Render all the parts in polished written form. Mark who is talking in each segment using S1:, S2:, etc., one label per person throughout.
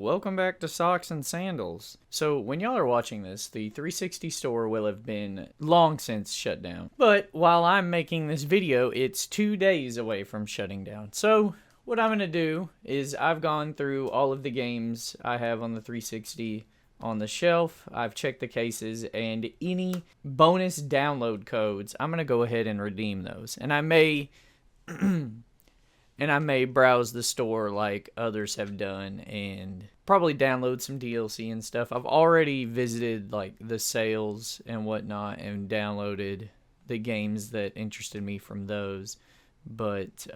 S1: welcome back to Socks and Sandals. So when y'all are watching this, the 360 store will have been long since shut down. But while I'm making this video, it's 2 days away from shutting down. So what I'm going to do is I've gone through all of the games I have on the 360 on the shelf. I've checked the cases, and any bonus download codes, I'm going to go ahead and redeem those. And I may browse the store like others have done and probably download some DLC and stuff. I've already visited like the sales and whatnot and downloaded the games that interested me from those. But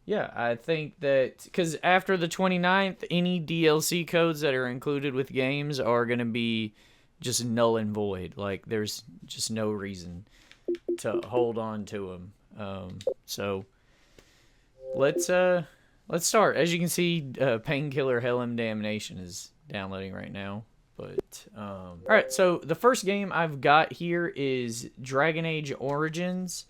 S1: yeah, I think that because after the 29th, any DLC codes that are included with games are going to be just null and void. Like there's just no reason to hold on to them. So let's start. As you can see, Painkiller Hell and Damnation is downloading right now. But all right, so the first game I've got here is Dragon Age Origins,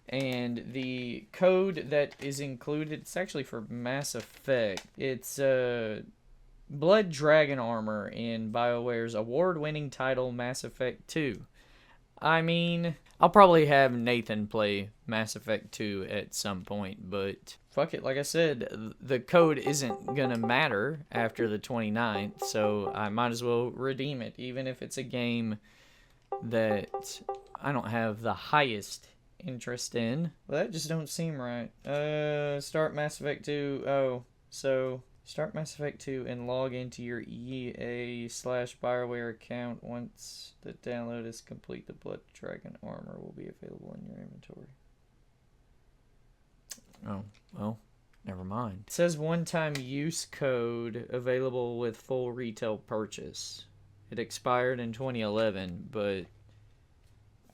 S1: and the code that is included, it's actually for Mass Effect. It's Blood Dragon Armor in BioWare's award-winning title Mass Effect 2. I mean, I'll probably have Nathan play Mass Effect 2 at some point, but fuck it. Like I said, the code isn't gonna matter after the 29th, so I might as well redeem it, even if it's a game that I don't have the highest interest in. Well, that just don't seem right. Start Mass Effect 2. Oh, so start Mass Effect 2 and log into your EA/BioWare account. Once the download is complete, the Blood Dragon Armor will be available in your inventory. Oh, well, never mind. It says one-time use code available with full retail purchase. It expired in 2011, but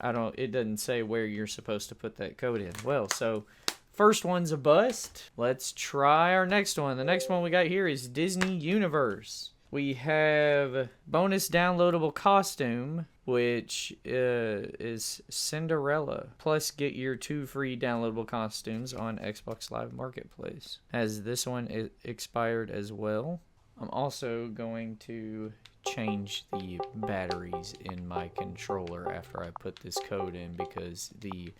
S1: it doesn't say where you're supposed to put that code in. Well, so first one's a bust. Let's try our next one. The next one we got here is Disney Universe. We have bonus downloadable costume, which is Cinderella. Plus, get your 2 free downloadable costumes on Xbox Live Marketplace. As this one expired as well. I'm also going to change the batteries in my controller after I put this code in, because the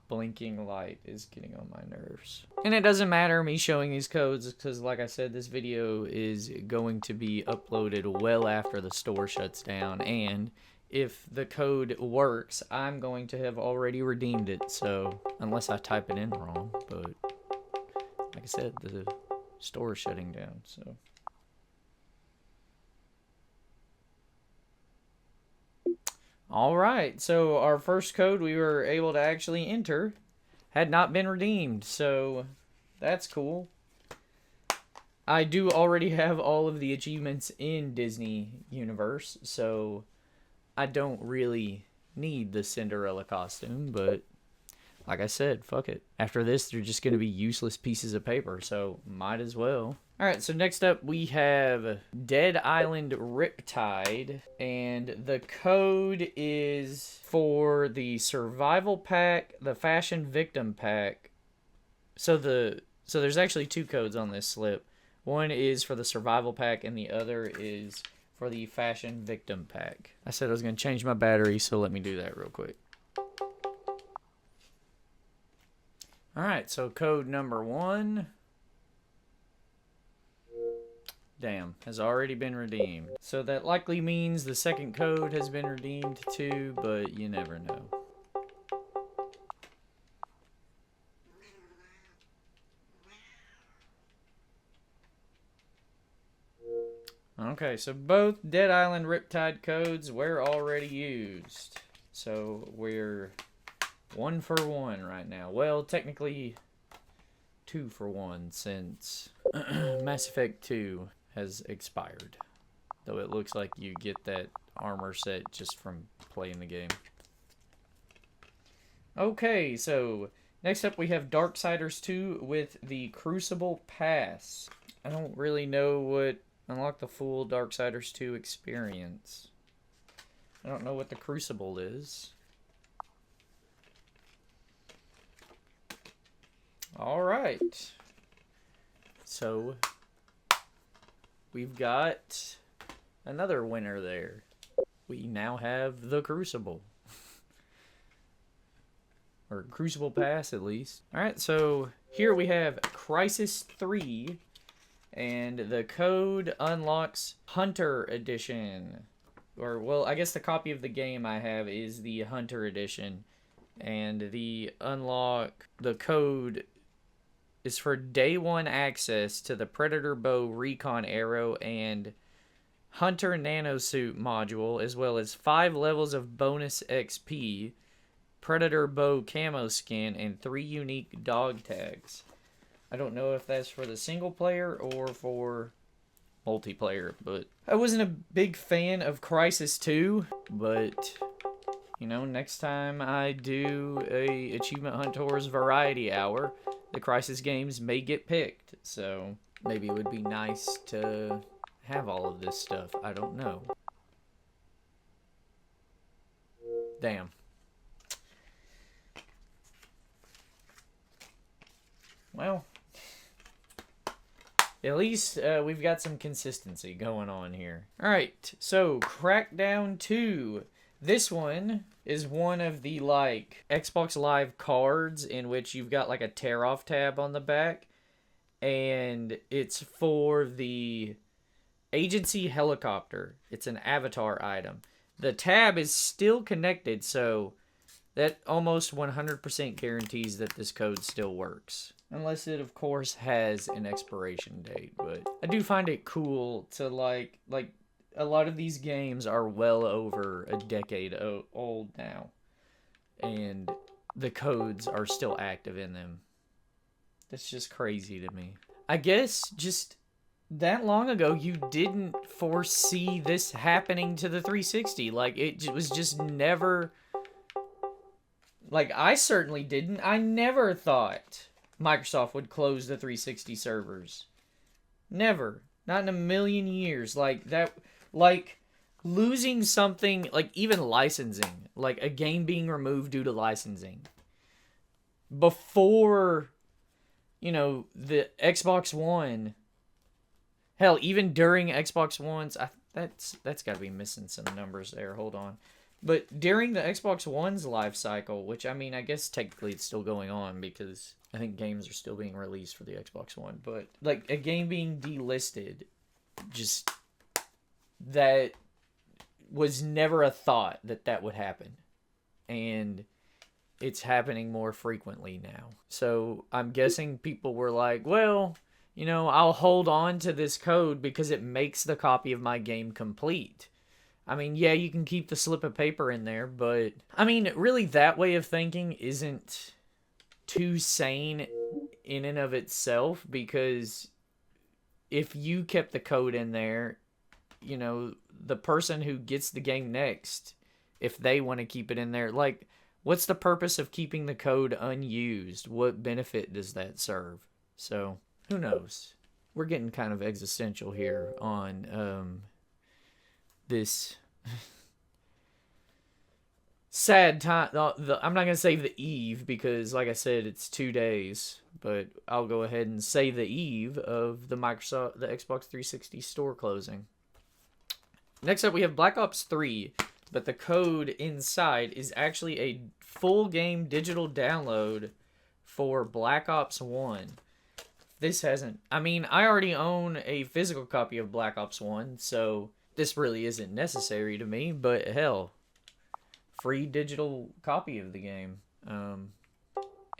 S1: blinking light is getting on my nerves. And it doesn't matter me showing these codes because, like I said, this video is going to be uploaded well after the store shuts down, and if the code works, I'm going to have already redeemed it, so unless I type it in wrong. But like I said, the store is shutting down, so alright, so our first code we were able to actually enter had not been redeemed, so that's cool. I do already have all of the achievements in Disney Universe, so I don't really need the Cinderella costume, but like I said, fuck it. After this, they're just going to be useless pieces of paper, so might as well. Alright, so next up we have Dead Island Riptide, and the code is for the Survival Pack, the Fashion Victim Pack. So there's actually 2 codes on this slip. One is for the Survival Pack, and the other is for the Fashion Victim Pack. I said I was going to change my battery, so let me do that real quick. Alright, so code number 1... damn, has already been redeemed. So that likely means the second code has been redeemed too, but you never know. Okay, so both Dead Island Riptide codes were already used. So we're 1 for 1 right now. Well, technically 2 for 1 since Mass Effect 2 has expired. Though it looks like you get that armor set just from playing the game. Okay, so next up we have Darksiders 2 with the Crucible Pass. I don't really know what unlock the full Darksiders 2 experience. I don't know what the Crucible is. Alright. So we've got another winner there. We now have the Crucible. Or Crucible Pass, at least. Alright, so here we have Crisis 3. And the code unlocks Hunter Edition. Or, well, I guess the copy of the game I have is the Hunter Edition. And the code is for day 1 access to the Predator Bow Recon Arrow and Hunter Nanosuit module, as well as 5 levels of bonus XP, Predator Bow camo skin, and 3 unique dog tags. I don't know if that's for the single player or for multiplayer, but I wasn't a big fan of Crisis 2, but you know, next time I do a Achievement Hunters Variety Hour, the Crisis games may get picked, so maybe it would be nice to have all of this stuff. I don't know. Damn. Well, at least we've got some consistency going on here. Alright, so Crackdown 2. This one is one of the, like, Xbox Live cards in which you've got, like, a tear-off tab on the back. And it's for the Agency Helicopter. It's an avatar item. The tab is still connected, so that almost 100% guarantees that this code still works. Unless it, of course, has an expiration date. But I do find it cool to, like a lot of these games are well over a decade old now. And the codes are still active in them. That's just crazy to me. I guess just that long ago, you didn't foresee this happening to the 360. Like, it was just never... Like, I certainly didn't. I never thought Microsoft would close the 360 servers. Never. Not in a million years. Like, that... Like, losing something... Like, even licensing. Like, a game being removed due to licensing. Before, you know, the Xbox One... Hell, even during Xbox One's... That's got to be missing some numbers there. Hold on. But during the Xbox One's life cycle, which, I mean, I guess technically it's still going on because I think games are still being released for the Xbox One. But, like, a game being delisted, just... That was never a thought that that would happen. And it's happening more frequently now. So I'm guessing people were like, well, you know, I'll hold on to this code because it makes the copy of my game complete. I mean, yeah, you can keep the slip of paper in there, but... I mean, really, that way of thinking isn't too sane in and of itself, because if you kept the code in there, you know, the person who gets the game next, if they want to keep it in there, like, what's the purpose of keeping the code unused? What benefit does that serve? So, who knows? We're getting kind of existential here on this sad time. I'm not going to say the eve because, like I said, it's 2 days. But I'll go ahead and say the eve of the Xbox 360 store closing. Next up, we have Black Ops 3, but the code inside is actually a full game digital download for Black Ops 1. This hasn't... I mean, I already own a physical copy of Black Ops 1, so this really isn't necessary to me, but hell, free digital copy of the game.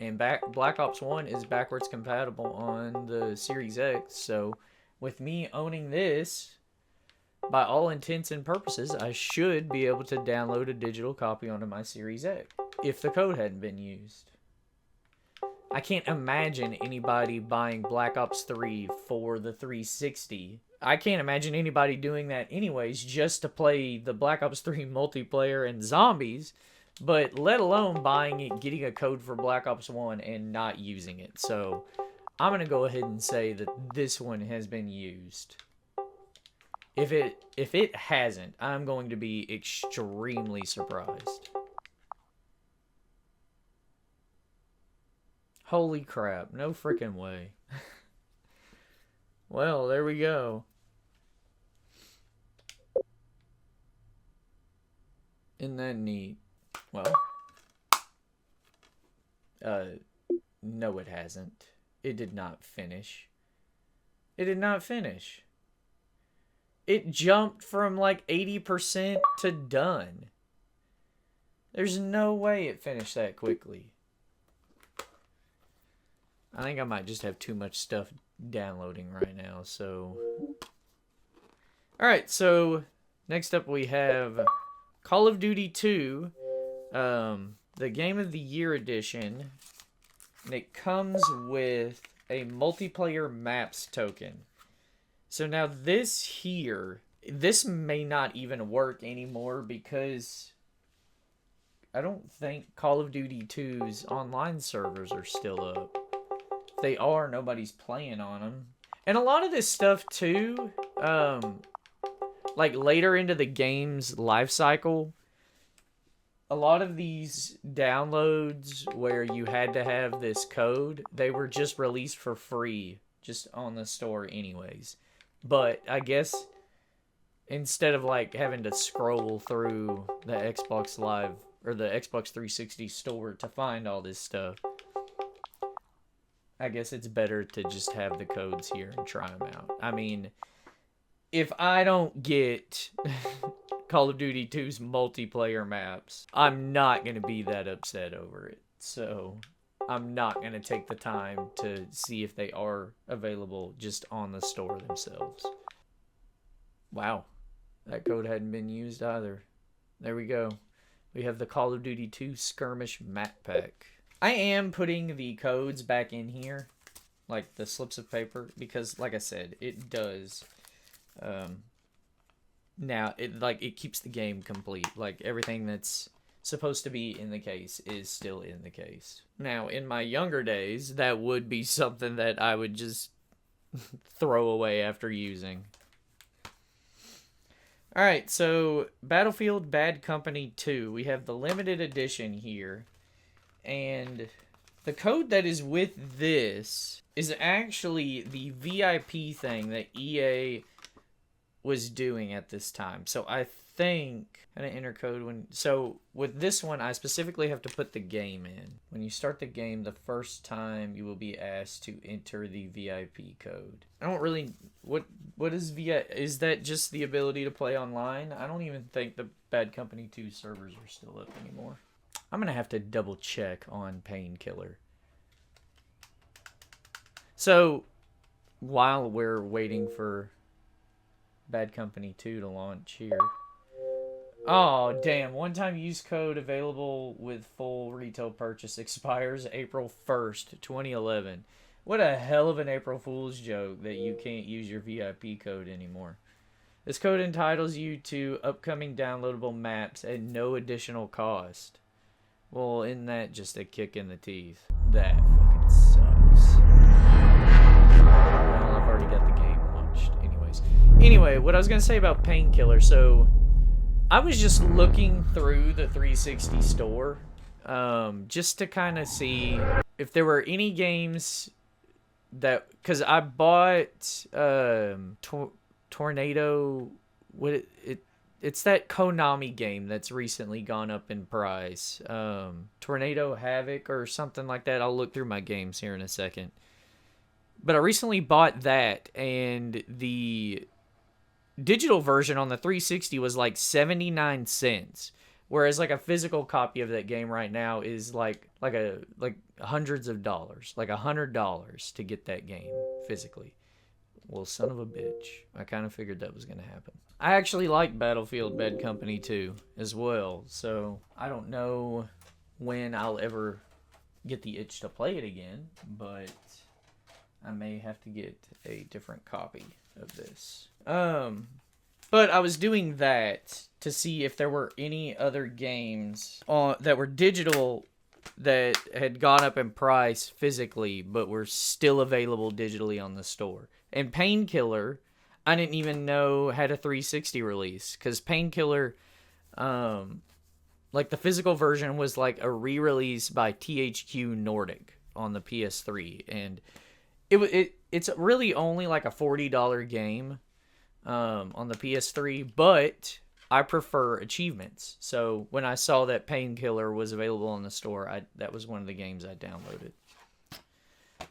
S1: And Black Ops 1 is backwards compatible on the Series X, so with me owning this... By all intents and purposes, I should be able to download a digital copy onto my Series X if the code hadn't been used. I can't imagine anybody buying Black Ops 3 for the 360. I can't imagine anybody doing that anyways just to play the Black Ops 3 multiplayer and zombies, but let alone buying it, getting a code for Black Ops 1 and not using it. So I'm going to go ahead and say that this one has been used. If it hasn't, I'm going to be extremely surprised. Holy crap, no freaking way. Well, there we go. Isn't that neat? Well, no, it hasn't. It did not finish. It did not finish. It jumped from like 80% to done. There's no way it finished that quickly. I think I might just have too much stuff downloading right now, so... Alright, so next up we have Call of Duty 2, the Game of the Year edition, and it comes with a multiplayer maps token. So now this here, this may not even work anymore because I don't think Call of Duty 2's online servers are still up. If they are, nobody's playing on them. And a lot of this stuff too, like later into the game's life cycle, a lot of these downloads where you had to have this code, they were just released for free, just on the store anyways. But I guess instead of like having to scroll through the Xbox Live or the Xbox 360 store to find all this stuff, I guess it's better to just have the codes here and try them out. I mean, if I don't get Call of Duty 2's multiplayer maps, I'm not going to be that upset over it. So I'm not going to take the time to see if they are available just on the store themselves. Wow, that code hadn't been used either. There we go. We have the Call of Duty 2 Skirmish Map Pack. I am putting the codes back in here, like the slips of paper, because like I said, it does... now it keeps the game complete. Like everything that's supposed to be in the case is still in the case. Now in my younger days, that would be something that I would just throw away after using. Alright, so Battlefield Bad Company 2. We have the limited edition here. And the code that is with this is actually the VIP thing that EA was doing at this time. So I think I'm gonna enter code when... So with this one, I specifically have to put the game in. When you start the game, the first time you will be asked to enter the VIP code. I don't really... What is VIP? Is that just the ability to play online? I don't even think the Bad Company 2 servers are still up anymore. I'm gonna have to double check on Painkiller. So while we're waiting for Bad Company 2 to launch here. Oh, damn. One-time use code available with full retail purchase expires April 1st, 2011. What a hell of an April Fool's joke that you can't use your VIP code anymore. This code entitles you to upcoming downloadable maps at no additional cost. Well, isn't that just a kick in the teeth? That fucking sucks. Well, I've already got the game launched anyways. Anyway, what I was going to say about Painkiller, so I was just looking through the 360 store just to kind of see if there were any games that... Because I bought Tornado... It's that Konami game that's recently gone up in price. Tornado Havoc or something like that. I'll look through my games here in a second. But I recently bought that, and the digital version on the 360 was like 79 cents. Whereas like a physical copy of that game right now is like hundreds of dollars. Like $100 to get that game physically. Well, son of a bitch. I kind of figured that was going to happen. I actually like Battlefield Bad Company 2 as well, so I don't know when I'll ever get the itch to play it again, but I may have to get a different copy of this. But I was doing that to see if there were any other games that were digital that had gone up in price physically, but were still available digitally on the store. And Painkiller, I didn't even know had a 360 release, because Painkiller, like the physical version was like a re-release by THQ Nordic on the PS3, and it's really only like a $40 game on the PS3, but I prefer achievements. So when I saw that Painkiller was available in the store, that was one of the games I downloaded.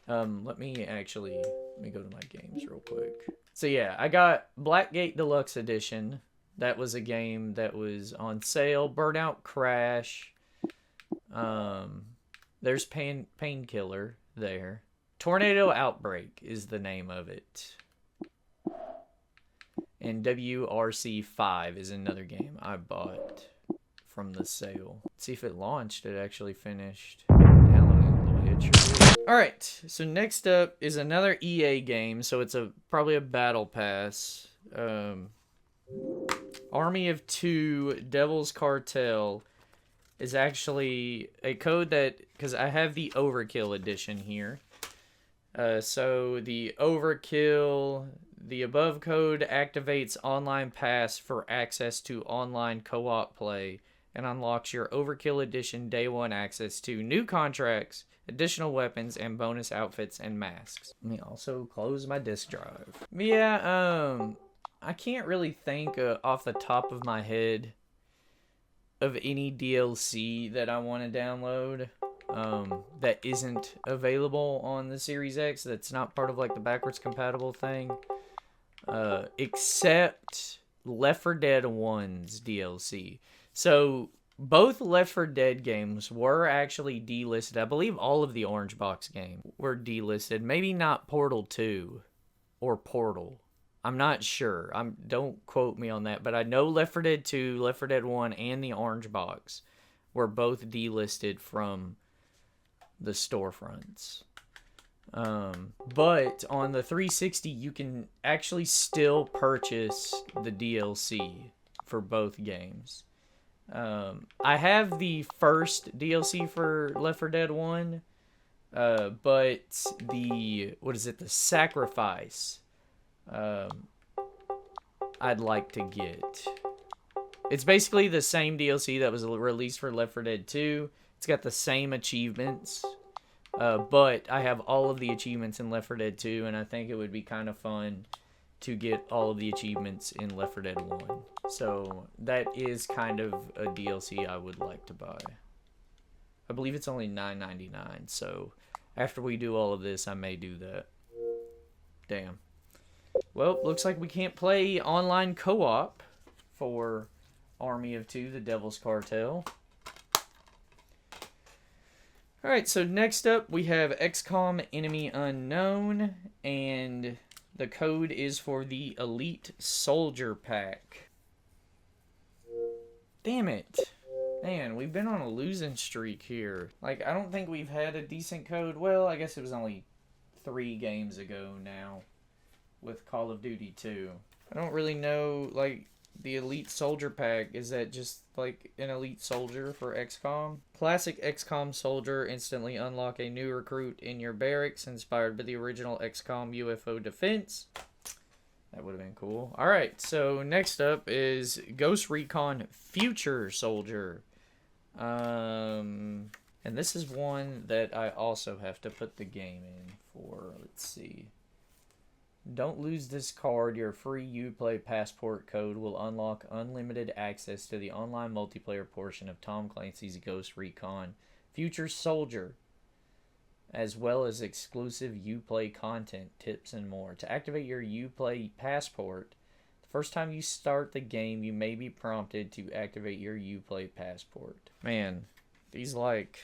S1: Let me go to my games real quick. So yeah, I got Blackgate Deluxe Edition. That was a game that was on sale. Burnout Crash. There's Painkiller there. Tornado Outbreak is the name of it. And WRC 5 is another game I bought from the sale. Let's see if it launched. It actually finished downloading all the way. It sure did. Alright, so next up is another EA game. So it's probably a battle pass. Army of Two Devil's Cartel is actually a code that, because I have the Overkill edition here. So the Overkill, the above code activates online pass for access to online co-op play and unlocks your Overkill edition day one access to new contracts, additional weapons, and bonus outfits and masks. Let me also close my disk drive. Yeah, I can't really think off the top of my head of any DLC that I want to download that isn't available on the Series X, that's not part of like the backwards compatible thing, except Left 4 Dead 1's DLC. So both Left 4 Dead games were actually delisted. I believe all of the Orange Box games were delisted. Maybe not Portal 2 or Portal. I'm not sure. Don't quote me on that, but I know Left 4 Dead 2, Left 4 Dead 1, and the Orange Box were both delisted from the storefronts. But on the 360, you can actually still purchase the DLC for both games. I have the first DLC for Left 4 Dead 1, but the Sacrifice, I'd like to get. It's basically the same DLC that was released for Left 4 Dead 2. It's got the same achievements, but I have all of the achievements in Left 4 Dead 2, and I think it would be kind of fun to get all of the achievements in Left 4 Dead 1. So that is kind of a DLC I would like to buy. I believe it's only $9.99, so after we do all of this, I may do that. Damn. Well, looks like we can't play online co-op for Army of Two, the Devil's Cartel. Alright, so next up we have XCOM Enemy Unknown, and the code is for the Elite Soldier Pack. Damn it. Man, we've been on a losing streak here. Like, I don't think we've had a decent code. Well, I guess it was only 3 games ago now with Call of Duty 2. I don't really know, like, the Elite Soldier Pack. Is that just, like, an Elite Soldier for XCOM? Classic XCOM Soldier. Instantly unlock a new recruit in your barracks inspired by the original XCOM UFO defense. That would have been cool. Alright, so next up is Ghost Recon Future Soldier. And this is one that I also have to put the game in for. Let's see. Don't lose this card. Your free Uplay passport code will unlock unlimited access to the online multiplayer portion of Tom Clancy's Ghost Recon Future Soldier, as well as exclusive Uplay content, tips, and more. To activate your Uplay passport, the first time you start the game, you may be prompted to activate your Uplay passport. Man, these, like,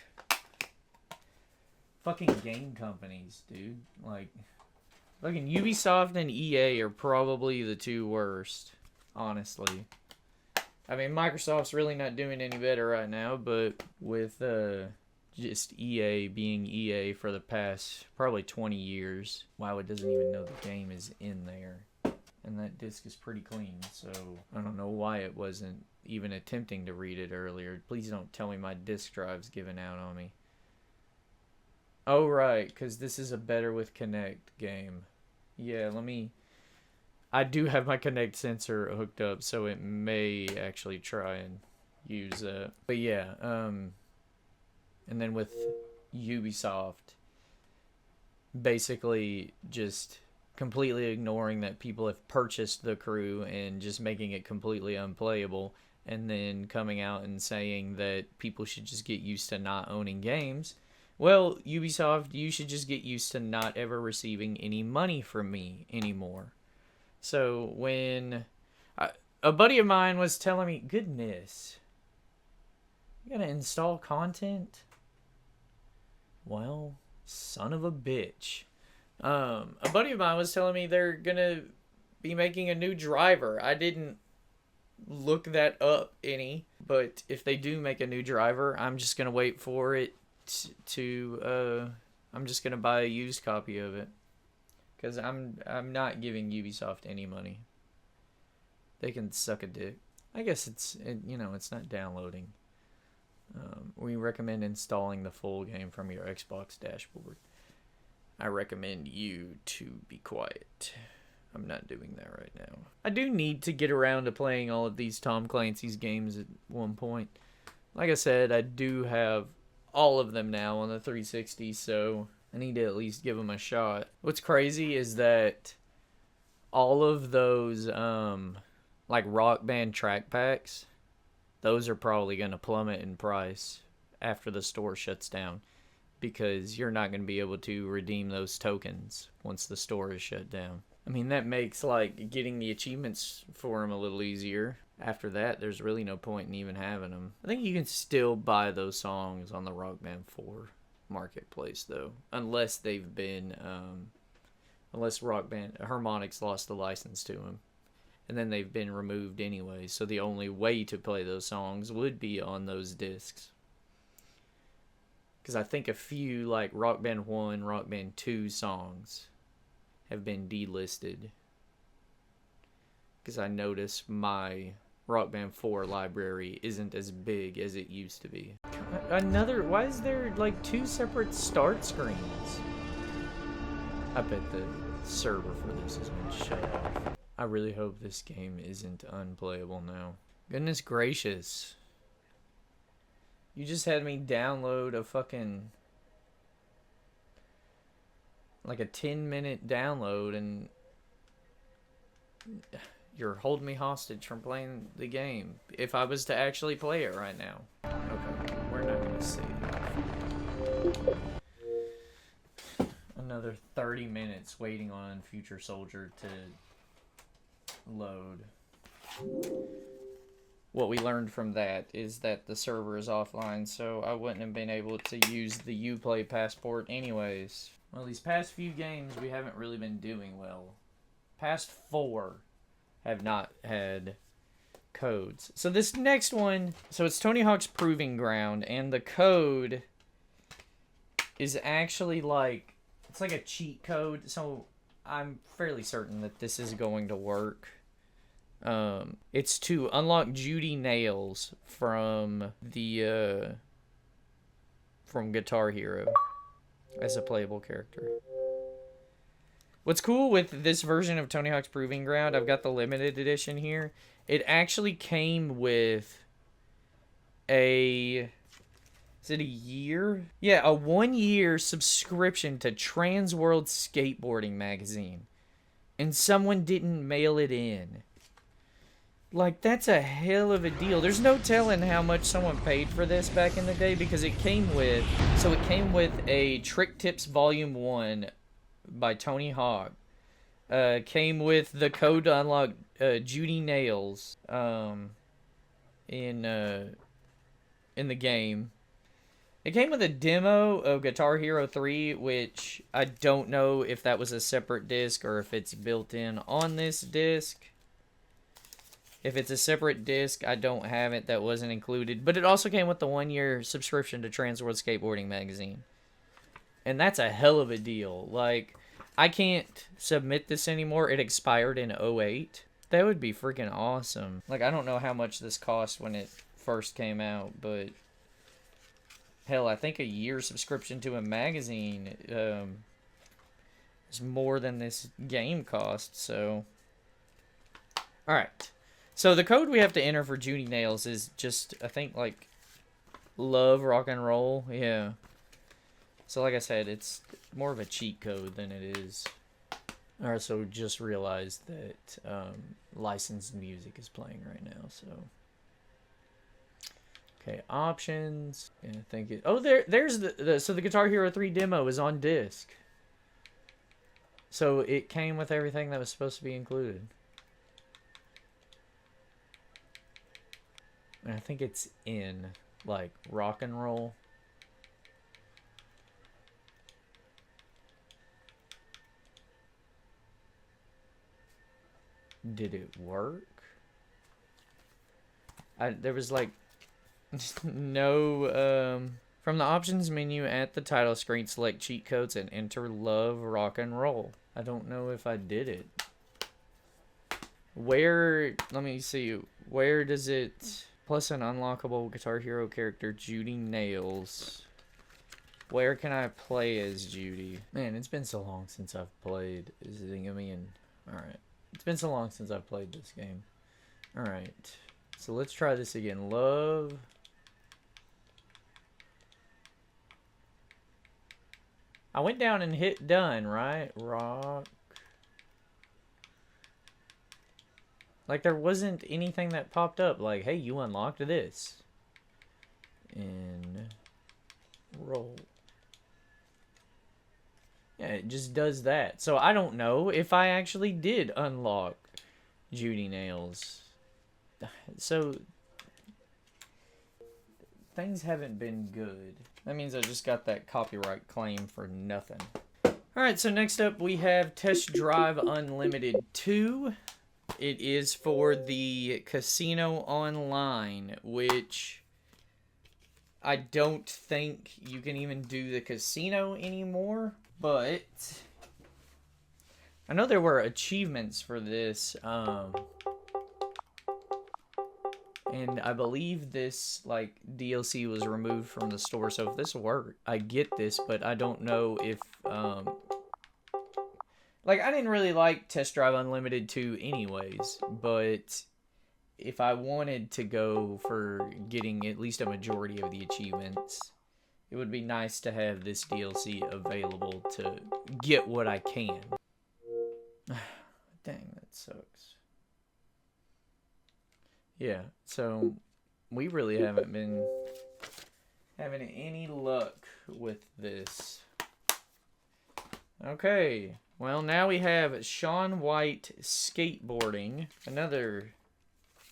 S1: fucking game companies, dude. Like, fucking Ubisoft and EA are probably the 2 worst, honestly. I mean, Microsoft's really not doing any better right now, but with just EA being EA for the past probably 20 years, WoW doesn't even know the game is in there. And that disc is pretty clean, so I don't know why it wasn't even attempting to read it earlier. Please don't tell me my disk drive's giving out on me. Oh, right, because this is a Better with Kinect game. Yeah, I do have my Kinect sensor hooked up, so it may actually try and use that. But yeah, and then with Ubisoft, basically just completely ignoring that people have purchased the crew and just making it completely unplayable, and then coming out and saying that people should just get used to not owning games. Well, Ubisoft, you should just get used to not ever receiving any money from me anymore. So when a buddy of mine was telling me, goodness, you gotta install content? Well, son of a bitch. A buddy of mine was telling me they're gonna be making a new driver. I didn't look that up any, but if they do make a new driver, I'm just gonna wait for it I'm just gonna buy a used copy of it, because I'm not giving Ubisoft any money. They can suck a dick. I guess it's not downloading. We recommend installing the full game from your Xbox dashboard. I recommend you to be quiet. I'm not doing that right now. I do need to get around to playing all of these Tom Clancy's games at one point. Like I said, I do have all of them now on the 360, so I need to at least give them a shot. What's crazy is that all of those like Rock Band track packs, those are probably going to plummet in price after the store shuts down, because you're not going to be able to redeem those tokens once the store is shut down. I mean, that makes like getting the achievements for them a little easier. After that, there's really no point in even having them. I think you can still buy those songs on the Rock Band 4 marketplace, though, unless they've been, unless Rock Band Harmonix lost the license to them, and then they've been removed anyway. So the only way to play those songs would be on those discs. Because I think a few like Rock Band 1, Rock Band 2 songs have been delisted. Because I noticed my Rock Band 4 library isn't as big as it used to be. Why is there like 2 separate start screens? I bet the server for this has been shut off. I really hope this game isn't unplayable now. Goodness gracious. You just had me download a fucking, like a 10-minute download, and you're holding me hostage from playing the game. If I was to actually play it right now. Okay, we're not gonna see. Another 30 minutes waiting on Future Soldier to load. What we learned from that is that the server is offline, so I wouldn't have been able to use the Uplay passport anyways. Well, these past few games we haven't really been doing well. Past 4 have not had codes. So this next one, so it's Tony Hawk's Proving Ground, and the code is actually like, it's like a cheat code, so I'm fairly certain that this is going to work. It's to unlock Judy Nails from the from Guitar Hero as a playable character. What's cool with this version of Tony Hawk's Proving Ground, I've got the limited edition here. It actually came with is it a year? Yeah, a 1-year subscription to Trans World Skateboarding magazine. And someone didn't mail it in. Like, that's a hell of a deal. There's no telling how much someone paid for this back in the day, because it came with... So it came with a Trick Tips Volume 1 by Tony Hawk. Came with the code to unlock Judy Nails in the game. It came with a demo of Guitar Hero 3, which I don't know if that was a separate disc or if it's built in on this disc. If it's a separate disc, I don't have it. That wasn't included. But it also came with the 1-year subscription to Trans World Skateboarding magazine. And that's a hell of a deal. Like, I can't submit this anymore. It expired in 2008. That would be freaking awesome. Like, I don't know how much this cost when it first came out, but... Hell, I think a year subscription to a magazine is more than this game cost, so... Alright. So the code we have to enter for Judy Nails is just, I think, like, love rock and roll. Yeah. So like I said, it's more of a cheat code than it is I also just realized that licensed music is playing right now, so. Okay, options. And I think it. Oh, there's so the Guitar Hero 3 demo is on disc. So it came with everything that was supposed to be included. And I think it's in, like, rock and roll. Did it work? There was like no from the options menu at the title screen, select cheat codes and enter love rock and roll. I don't know if I did it. Where, let me see, where does it, plus an unlockable Guitar Hero character, Judy Nails. Where can I play as Judy? Man, it's been so long since I've played. Is it thinking of me? Alright. It's been so long since I've played this game. Alright. So let's try this again. Love. I went down and hit done, right? Rock. Like, there wasn't anything that popped up. Like, hey, you unlocked this. And roll. Yeah, it just does that. So I don't know if I actually did unlock Judy Nails. So things haven't been good. That means I just got that copyright claim for nothing. Alright, so next up we have Test Drive Unlimited 2. It is for the Casino Online, which I don't think you can even do the casino anymore. But I know there were achievements for this, and I believe this like DLC was removed from the store. So if this worked, I get this, but I don't know if like I didn't really like Test Drive Unlimited 2 anyways, but if I wanted to go for getting at least a majority of the achievements, it would be nice to have this DLC available to get what I can. Dang, that sucks. Yeah, so we really haven't been having any luck with this. Okay, well now we have Shaun White Skateboarding, another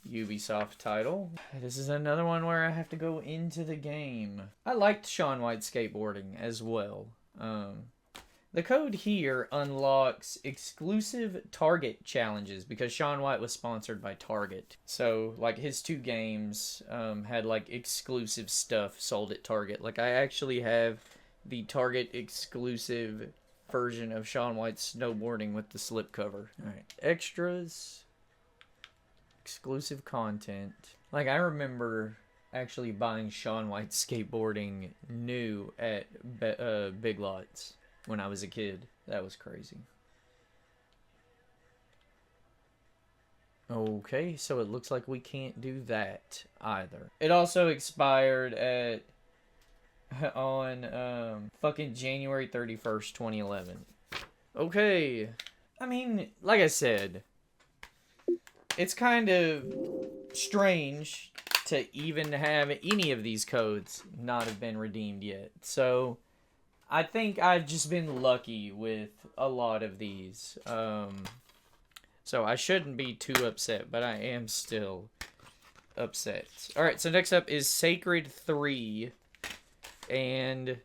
S1: Ubisoft title. This is another one where I have to go into the game. I liked Shaun White Skateboarding as well. The code here unlocks exclusive Target challenges because Shaun White was sponsored by Target. So, like, his 2 games had, like, exclusive stuff sold at Target. Like, I actually have the Target exclusive version of Shaun White's snowboarding with the slipcover. Alright, extras. Exclusive content. Like, I remember actually buying Shaun White Skateboarding new at Big Lots when I was a kid. That was crazy. Okay, so it looks like we can't do that either. It also expired on fucking January 31st, 2011. Okay. I mean, like I said, it's kind of strange to even have any of these codes not have been redeemed yet. So I think I've just been lucky with a lot of these. So I shouldn't be too upset, but I am still upset. Alright, so next up is Sacred 3. And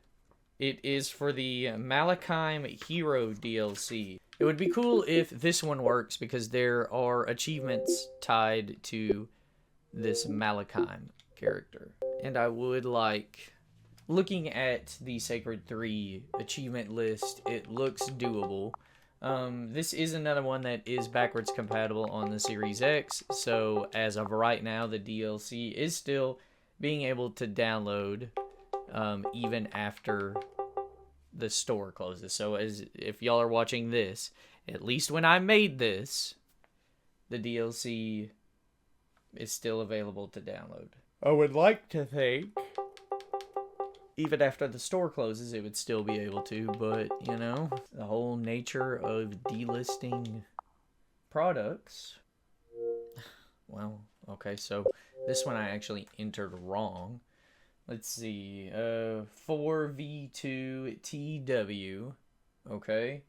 S1: it is for the Malachime Hero DLC. It would be cool if this one works because there are achievements tied to this Malachime character. And I would like, looking at the Sacred 3 achievement list, it looks doable. This is another one that is backwards compatible on the Series X, so as of right now, the DLC is still being able to download even after the store closes. So as if y'all are watching this, at least when I made this, the DLC is still available to download. I would like to think even after the store closes, it would still be able to. But, you know, the whole nature of delisting products. Well, okay, so this one I actually entered wrong. Let's see. 4V2TW. Okay.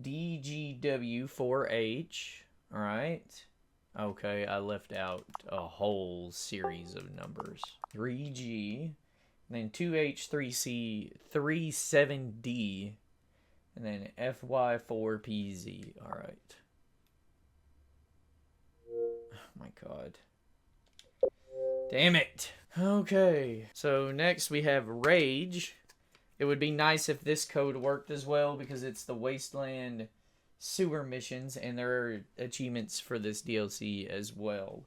S1: DGW4H. Alright. Okay, I left out a whole series of numbers. 3G. And then 2H3C37D. And then FY4PZ. Alright. Oh my god. Damn it. Okay. So next we have Rage. It would be nice if this code worked as well because it's the Wasteland sewer missions and there are achievements for this DLC as well.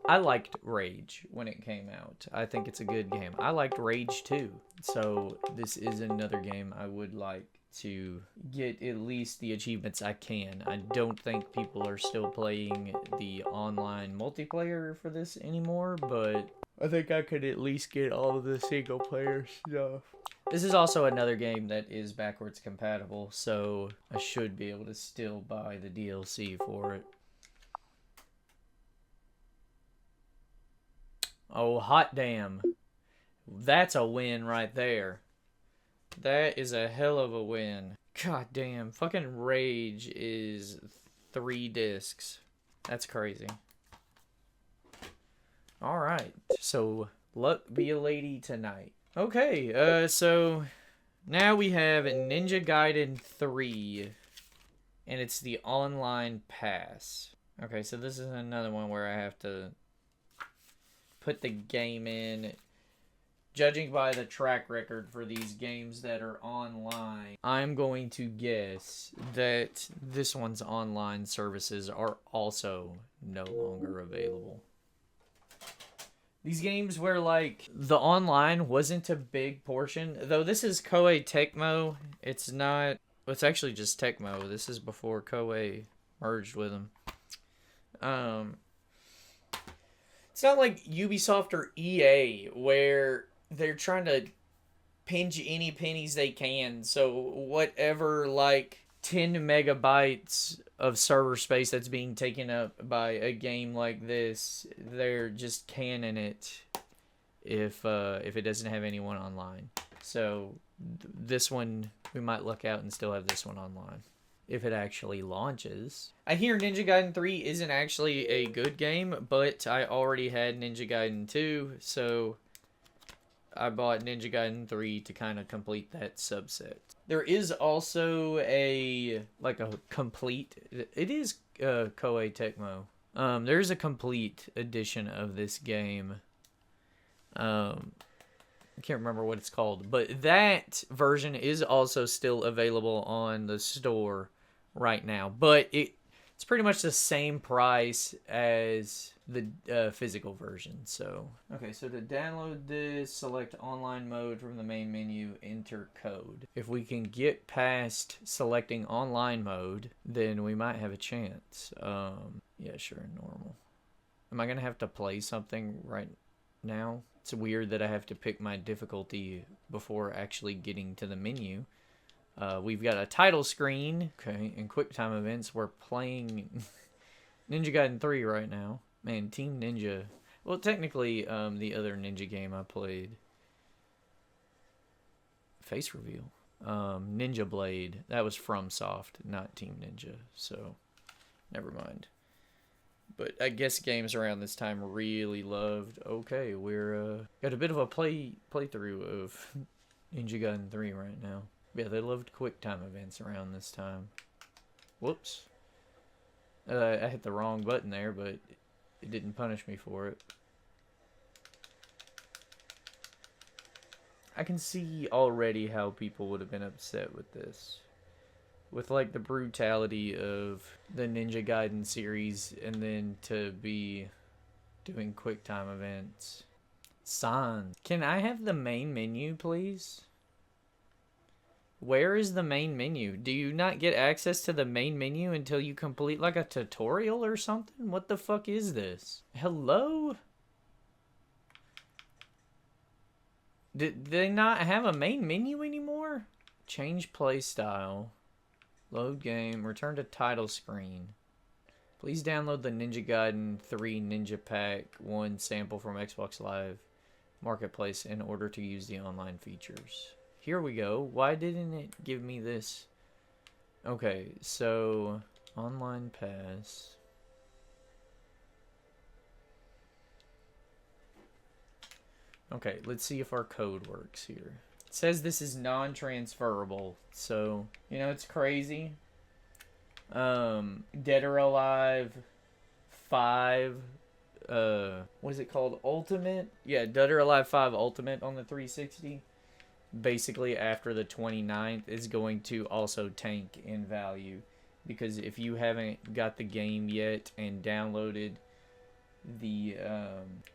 S1: I liked Rage when it came out. I think it's a good game. I liked Rage too. So this is another game I would like to get at least the achievements I can. I don't think people are still playing the online multiplayer for this anymore, but I think I could at least get all of the single player stuff. This is also another game that is backwards compatible, so I should be able to still buy the DLC for it. Oh, hot damn. That's a win right there. That is a hell of a win. God damn. Fucking Rage is 3 discs. That's crazy. Alright. So, luck be a lady tonight. Okay, so now we have Ninja Gaiden 3. And it's the online pass. Okay, so this is another one where I have to put the game in. Judging by the track record for these games that are online, I'm going to guess that this one's online services are also no longer available. These games where, like, the online wasn't a big portion. Though this is Koei Tecmo, it's not... It's actually just Tecmo. This is before Koei merged with them. It's not like Ubisoft or EA where they're trying to pinch any pennies they can. So whatever, like, 10 megabytes of server space that's being taken up by a game like this, they're just canning it if it doesn't have anyone online. So this one, we might luck out and still have this one online if it actually launches. I hear Ninja Gaiden 3 isn't actually a good game, but I already had Ninja Gaiden 2, so I bought Ninja Gaiden 3 to kind of complete that subset. There is also a complete... It is Koei Tecmo. There's a complete edition of this game. I can't remember what it's called, but that version is also still available on the store right now. But it's pretty much the same price as the physical version. So okay, so to download this, select online mode from the main menu, enter code. If we can get past selecting online mode, then we might have a chance. Yeah, sure, normal. Am I gonna have to play something right now? It's weird that I have to pick my difficulty before actually getting to the menu. We've got a title screen. Okay, in QuickTime events, we're playing Ninja Gaiden 3 right now. Man, Team Ninja. Well, technically, the other Ninja game I played. Face reveal. Ninja Blade. That was FromSoft, not Team Ninja. So, never mind. But I guess games around this time really loved. Okay, we're got a bit of a playthrough of Ninja Gaiden 3 right now. Yeah, they loved QuickTime events around this time. Whoops. I hit the wrong button there, but it didn't punish me for it. I can see already how people would have been upset with this. With, like, the brutality of the Ninja Gaiden series, and then to be doing QuickTime events. Sans. Can I have the main menu, please? Where is the main menu? Do you not get access to the main menu until you complete, like, a tutorial or something? What the fuck is this? Hello? Did they not have a main menu anymore? Change play style. Load game. Return to title screen. Please download the Ninja Gaiden 3 Ninja Pack 1 sample from Xbox Live Marketplace in order to use the online features. Here we go. Why didn't it give me this? Okay, so online pass. Okay, let's see if our code works here. It says this is non-transferable, so, you know, it's crazy. Dead or Alive 5, what is it called? Ultimate? Yeah, Dead or Alive 5 Ultimate on the 360. Basically, after the 29th, is going to also tank in value. Because if you haven't got the game yet and downloaded the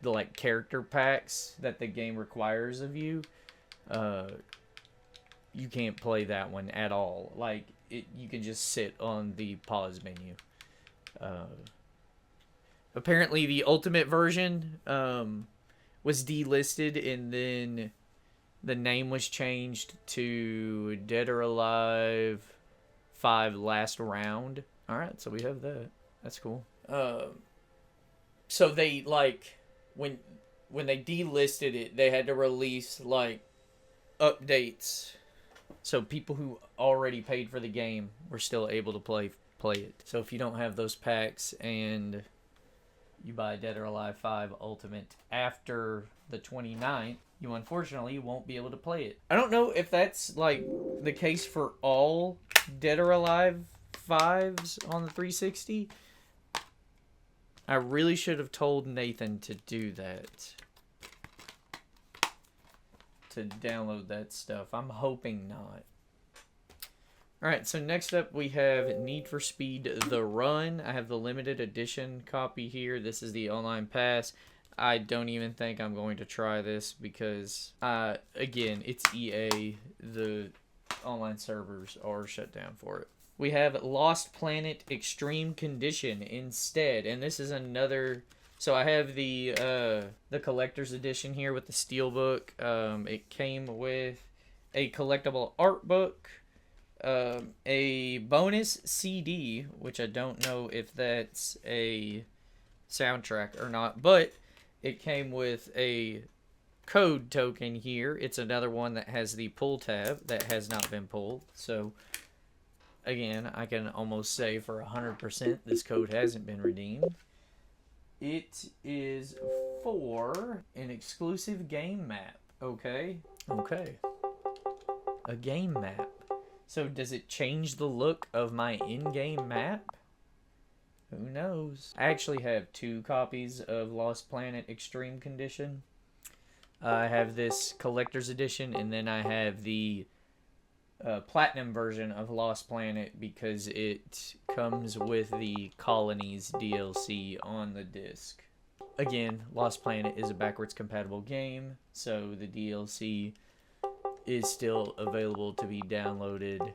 S1: like character packs that the game requires of you, you can't play that one at all. Like, you can just sit on the pause menu. Apparently the ultimate version was delisted, and then the name was changed to Dead or Alive 5 Last Round. Alright, so we have that. That's cool. So they, like, when they delisted it, they had to release, like, updates. So people who already paid for the game were still able to play it. So if you don't have those packs and you buy Dead or Alive 5 Ultimate after the 29th, you unfortunately won't be able to play it. I don't know if that's, like, the case for all Dead or Alive 5s on the 360. I really should have told Nathan to do that. To download that stuff. I'm hoping not. Alright, so next up we have Need for Speed The Run. I have the limited edition copy here. This is the online pass. I don't even think I'm going to try this because, again, it's EA. The online servers are shut down for it. We have Lost Planet Extreme Condition instead, and this is another. So I have the collector's edition here with the steelbook. It came with a collectible art book, a bonus CD, which I don't know if that's a soundtrack or not, but it came with a code token here. It's another one that has the pull tab that has not been pulled. So again, I can almost say for 100% this code hasn't been redeemed. It is for an exclusive game map. Okay. A game map. So does it change the look of my in-game map? Who knows? I actually have 2 copies of Lost Planet Extreme Condition. I have this collector's edition, and then I have the platinum version of Lost Planet because it comes with the Colonies DLC on the disc. Again, Lost Planet is a backwards compatible game, so the DLC is still available to be downloaded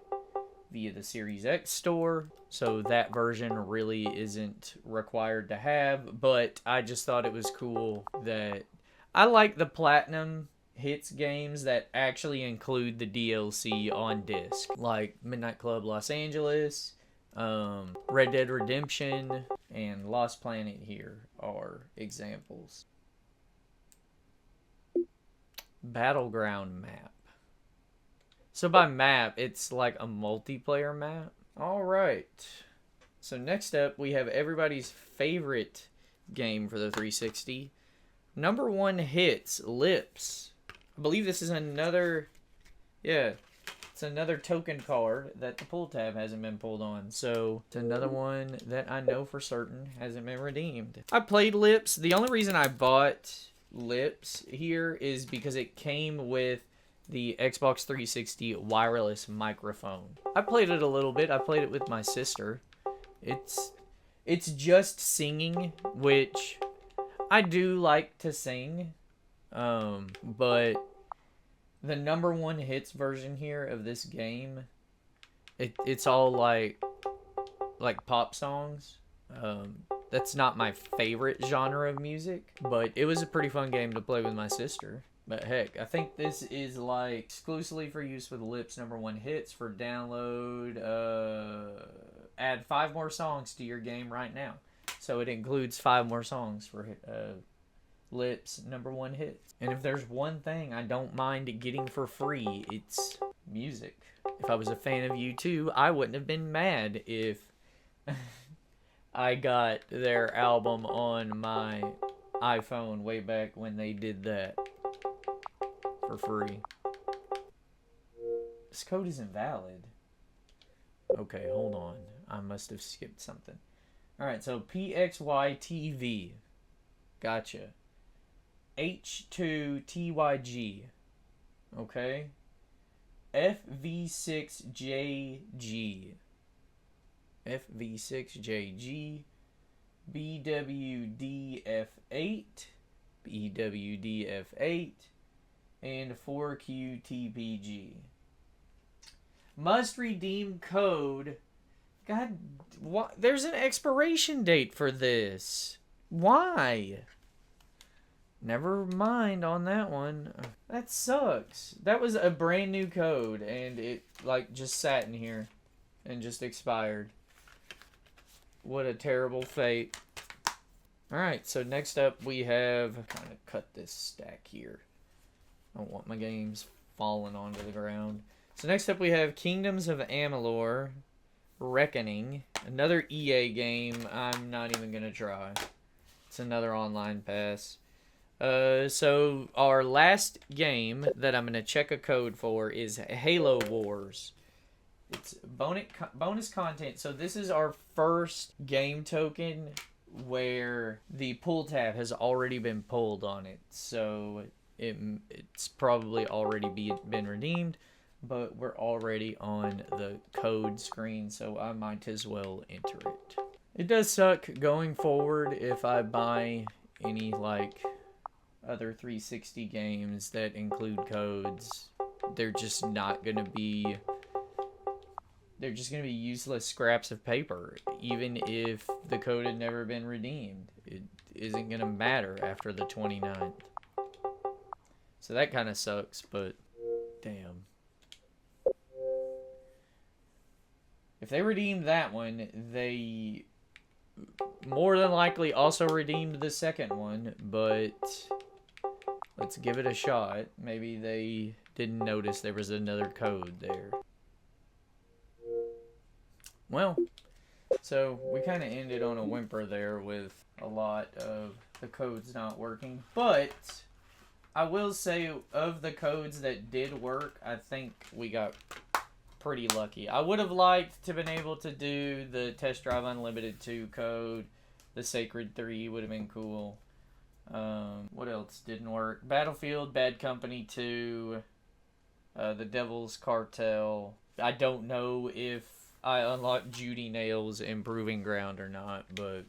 S1: via the Series X store, so that version really isn't required to have, but I just thought it was cool that I like the Platinum Hits games that actually include the DLC on disc, like Midnight Club Los Angeles, Red Dead Redemption, and Lost Planet here are examples. Battleground map. So by map, it's like a multiplayer map. Alright. So next up, we have everybody's favorite game for the 360. Number 1 hits, Lips. I believe this is another, yeah, it's another token card that the pull tab hasn't been pulled on. So it's another one that I know for certain hasn't been redeemed. I played Lips. The only reason I bought Lips here is because it came with the Xbox 360 wireless microphone. I played it a little bit. I played it with my sister. It's just singing, which I do like to sing. But the number 1 hits version here of this game, it's all like pop songs. That's not my favorite genre of music, but it was a pretty fun game to play with my sister. But heck, I think this is like exclusively for use with Lips #1 hits for download. Add 5 more songs to your game right now. So it includes 5 more songs for Lips #1 hits. And if there's one thing I don't mind getting for free, it's music. If I was a fan of U2, I wouldn't have been mad if I got their album on my iPhone way back when they did that for free. This code isn't valid. Okay, hold on. I must have skipped something. Alright, so PXYTV. Gotcha. H2TYG. Okay. FV6JG. FV6JG. BWDF8. BWDF8. And 4QTPG. Must redeem code. God, what? There's an expiration date for this. Why? Never mind on that one. That sucks. That was a brand new code, and it like just sat in here and just expired. What a terrible fate. Alright, so next up we have... I'm trying to cut this stack here. I don't want my games falling onto the ground. So next up we have Kingdoms of Amalur Reckoning. Another EA game I'm not even going to try. It's another online pass. So our last game that I'm going to check a code for is Halo Wars. It's bonus content. So this is our first game token where the pull tab has already been pulled on it. So it's probably already been redeemed, but we're already on the code screen, so I might as well enter it. It does suck going forward if I buy any like other 360 games that include codes. They're just not going to be... They're just going to be useless scraps of paper. Even if the code had never been redeemed, it isn't going to matter after the 29th. So that kind of sucks, but damn. If they redeemed that one, they more than likely also redeemed the second one, but let's give it a shot. Maybe they didn't notice there was another code there. Well, so we kind of ended on a whimper there with a lot of the codes not working, but I will say of the codes that did work, I think we got pretty lucky. I would have liked to have been able to do the Test Drive Unlimited 2 code. The Sacred 3 would have been cool. What else didn't work? Battlefield Bad Company 2. The Devil's Cartel. I don't know if I unlocked Judy Nails in Proving Ground or not, but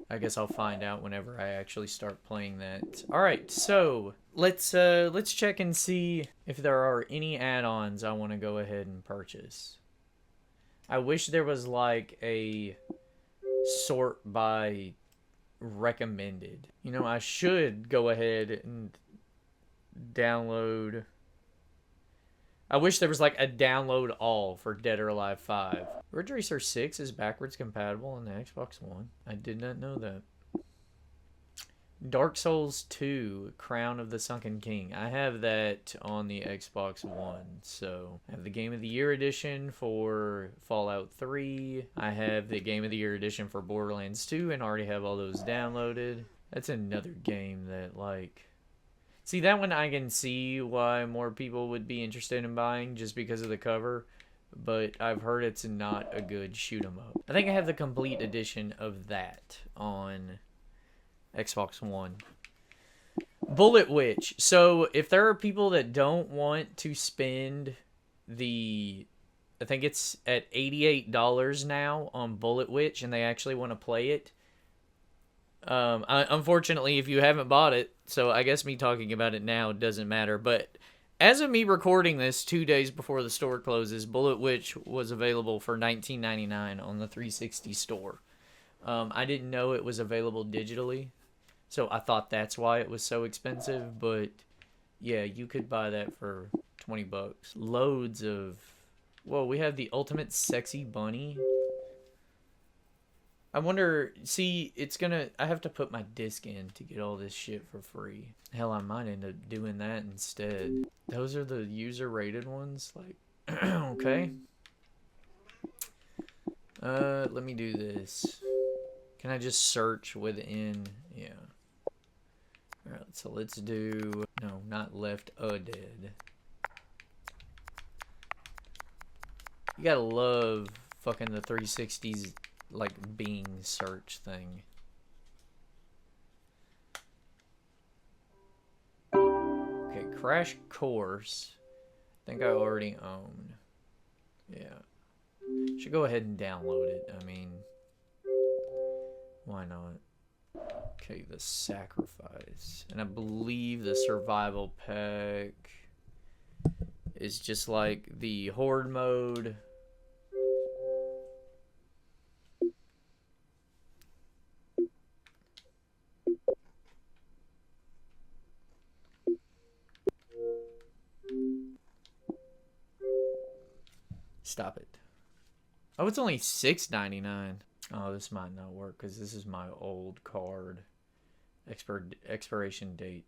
S1: I guess I'll find out whenever I actually start playing that. Alright, so let's check and see if there are any add-ons I want to go ahead and purchase. I wish there was like a sort by recommended. You know, I should go ahead and download... I wish there was like a download all for Dead or Alive 5. Ridge Racer 6 is backwards compatible on the Xbox One. I did not know that. Dark Souls 2, Crown of the Sunken King. I have that on the Xbox One. So I have the Game of the Year edition for Fallout 3. I have the Game of the Year edition for Borderlands 2 and already have all those downloaded. That's another game that like... See, that one I can see why more people would be interested in buying just because of the cover, but I've heard it's not a good shoot 'em up. I think I have the complete edition of that on Xbox One. Bullet Witch. So, if there are people that don't want to spend the... I think it's at $88 now on Bullet Witch, and they actually want to play it, unfortunately, if you haven't bought it, so I guess me talking about it now doesn't matter, but as of me recording this 2 days before the store closes, Bullet Witch was available for $19.99 on the 360 store. I didn't know it was available digitally, So I thought that's why it was so expensive, but yeah, you could buy that for 20 bucks. Loads of... Whoa, we have the ultimate sexy bunny. I wonder, see, it's gonna... I have to put my disc in to get all this shit for free. Hell, I might end up doing that instead. Those are the user-rated ones? Like, okay. Let me do this. Can I just search within... Yeah. Alright, so let's do... No, not Left A Dead. You gotta love fucking the 360's, like, Bing search thing. Okay, Crash Course. I think I already own. Yeah. Should go ahead and download it. I mean... Why not? Okay, the Sacrifice. And I believe the Survival Pack is just like the Horde mode. Stop it. Oh, it's only $6.99. Oh, this might not work because this is my old card. Expiration date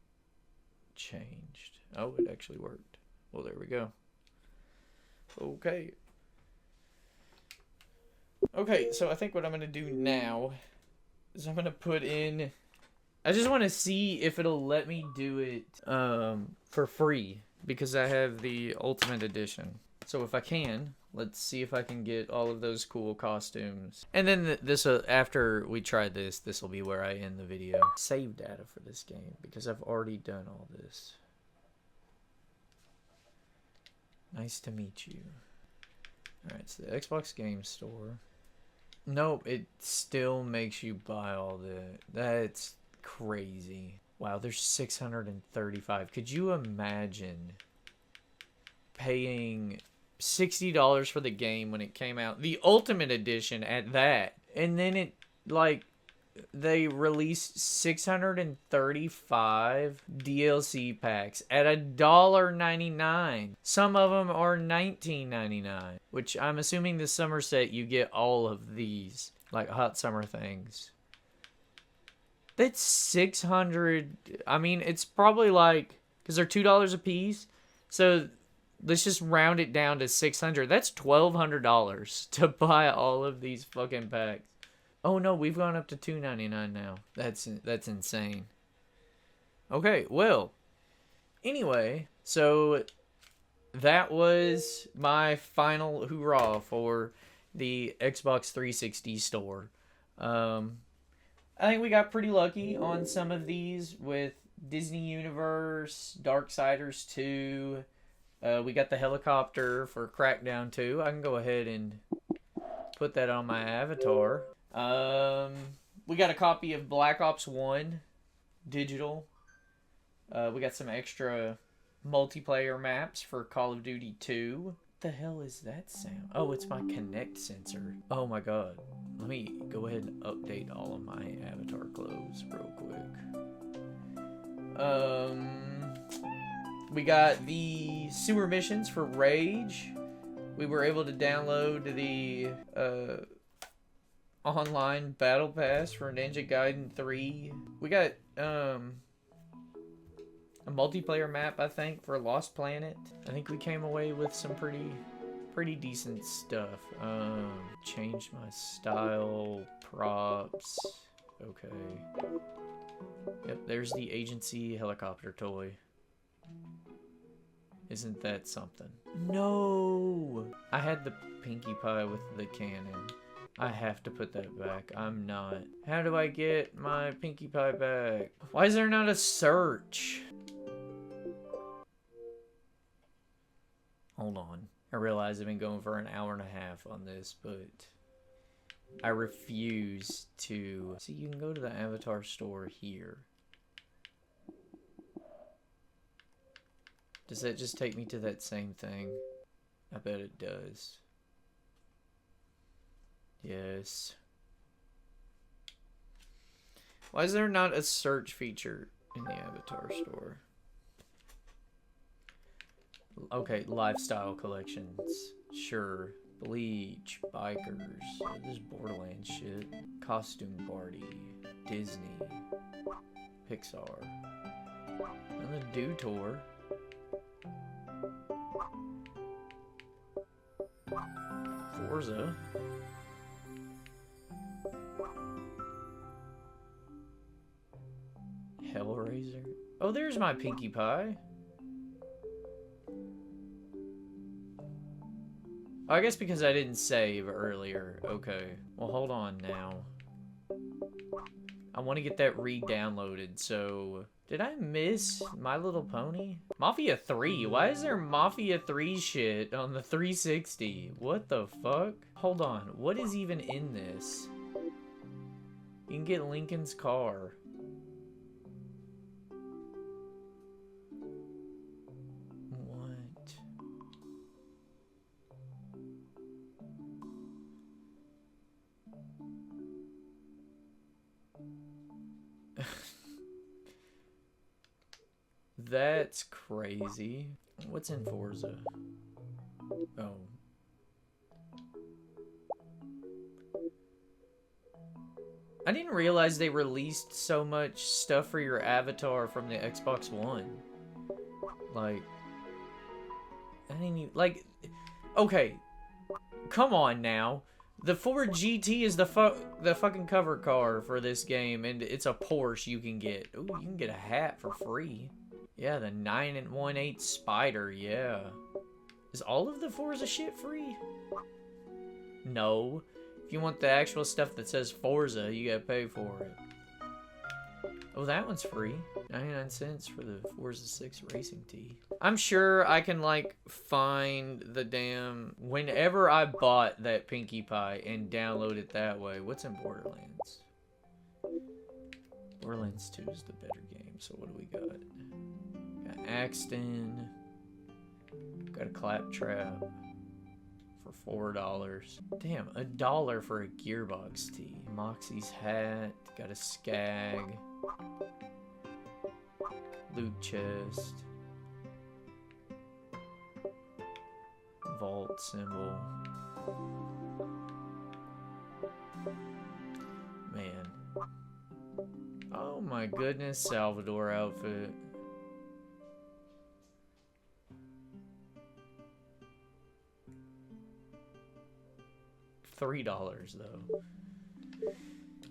S1: changed. Oh, it actually worked. Well, there we go. Okay. Okay, so I think what I'm going to do now is I'm going to put in... I just want to see if it'll let me do it for free because I have the Ultimate Edition. So if I can, let's see if I can get all of those cool costumes. And then this after we try this, this will be where I end the video. Save data for this game because I've already done all this. Nice to meet you. Alright, so the Xbox Game Store. Nope, it still makes you buy all the... That's crazy. Wow, there's 635. Could you imagine paying $60 for the game when it came out? The Ultimate Edition at that. And then it, like... They released 635 DLC packs at $1.99. Some of them are $19.99, which I'm assuming the summer set you get all of these, like hot summer things. That's 600. I mean, it's probably like, because they're $2 a piece, so let's just round it down to 600. That's $1,200 to buy all of these fucking packs. Oh no, we've gone up to $2.99 now. That's insane. Okay, well, anyway, so that was my final hoorah for the Xbox 360 store. I think we got pretty lucky on some of these with Disney Universe, Darksiders 2. We got the helicopter for Crackdown 2. I can go ahead and put that on my avatar. We got a copy of Black Ops 1 digital. We got some extra multiplayer maps for Call of Duty 2. What the hell is that sound? Oh, it's my Kinect sensor. Oh my god. Let me go ahead and update all of my avatar clothes real quick. We got the sewer missions for Rage. We were able to download the, online battle pass for Ninja Gaiden 3. We got a multiplayer map, I think, for Lost Planet. I think we came away with some pretty decent stuff. Changed my style, props. Okay. Yep, there's the agency helicopter toy. Isn't that something? No! I had the Pinkie Pie with the cannon. I have to put that back. I'm not. How do I get my Pinkie Pie back? Why is there not a search? Hold on. I realize I've been going for an hour and a half on this, but I refuse to... See, you can go to the avatar store here. Does that just take me to that same thing? I bet it does. Yes. Why is there not a search feature in the Avatar store? Okay, lifestyle collections. Sure. Bleach, bikers, this is Borderlands shit. Costume party, Disney, Pixar, and the Do Tour. Forza. Hellraiser. Oh, there's my Pinkie Pie. I guess because I didn't save earlier. Okay. Well, hold on now. I want to get that re-downloaded, so... Did I miss My Little Pony? Mafia 3? Why is there Mafia 3 shit on the 360? What the fuck? Hold on. What is even in this? You can get Lincoln's car. That's crazy. What's in Forza? Oh. I didn't realize they released so much stuff for your avatar from the Xbox One. Like, I didn't even, like, okay, come on now. The Ford GT is the fucking cover car for this game, and it's a Porsche you can get. Ooh, you can get a hat for free. Yeah, the 9 1/8 Spider, yeah. Is all of the Forza shit free? No. If you want the actual stuff that says Forza, you gotta pay for it. Oh, that one's free. 99 cents for the Forza 6 Racing Tee. I'm sure I can, like, find the damn... Whenever I bought that Pinkie Pie and download it that way. What's in Borderlands? Borderlands 2 is the better game, so what do we got? Got Axton. Got a Claptrap for $4. Damn, $1 for a Gearbox tee. Moxie's hat. Got a Skag. Loot chest. Vault symbol. Man. Oh my goodness, Salvador outfit. $3 though.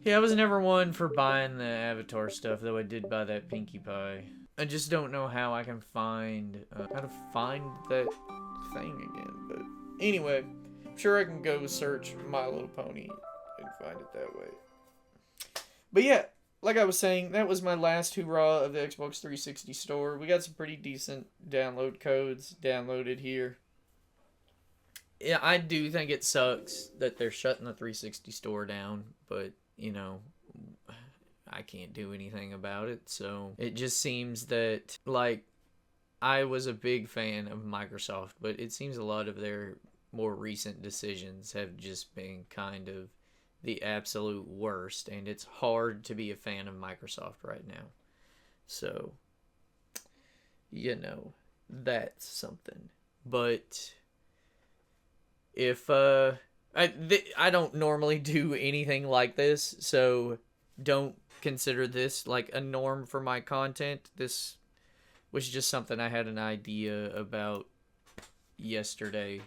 S1: Yeah, I was never one for buying the Avatar stuff, though I did buy that Pinkie Pie. I just don't know how I can find how to find that thing again. But anyway, I'm sure I can go search My Little Pony and find it that way. But yeah, like I was saying, that was my last hurrah of the Xbox 360 store. We got some pretty decent download codes downloaded here. Yeah, I do think it sucks that they're shutting the 360 store down, but, you know, I can't do anything about it. So it just seems that, like, I was a big fan of Microsoft, but it seems a lot of their more recent decisions have just been kind of the absolute worst, and it's hard to be a fan of Microsoft right now. So, you know, that's something. But if I don't normally do anything like this, so don't consider this like a norm for my content. This was just something I had an idea about yesterday.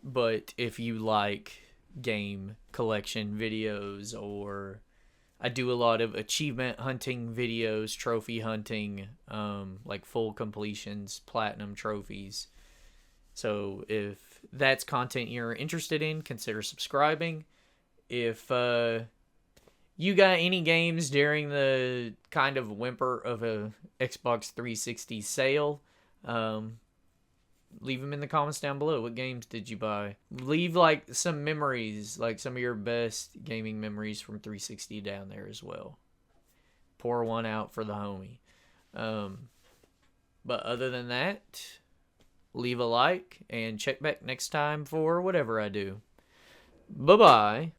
S1: But if you like game collection videos, or I do a lot of achievement hunting videos, trophy hunting, like full completions, platinum trophies. So if that's content you're interested in, consider subscribing. If you got any games during the kind of whimper of a Xbox 360 sale, leave them in the comments down below. What games did you buy? Leave like some memories, like some of your best gaming memories from 360 down there as well. Pour one out for the homie. But other than that, leave a like and check back next time for whatever I do. Bye-bye.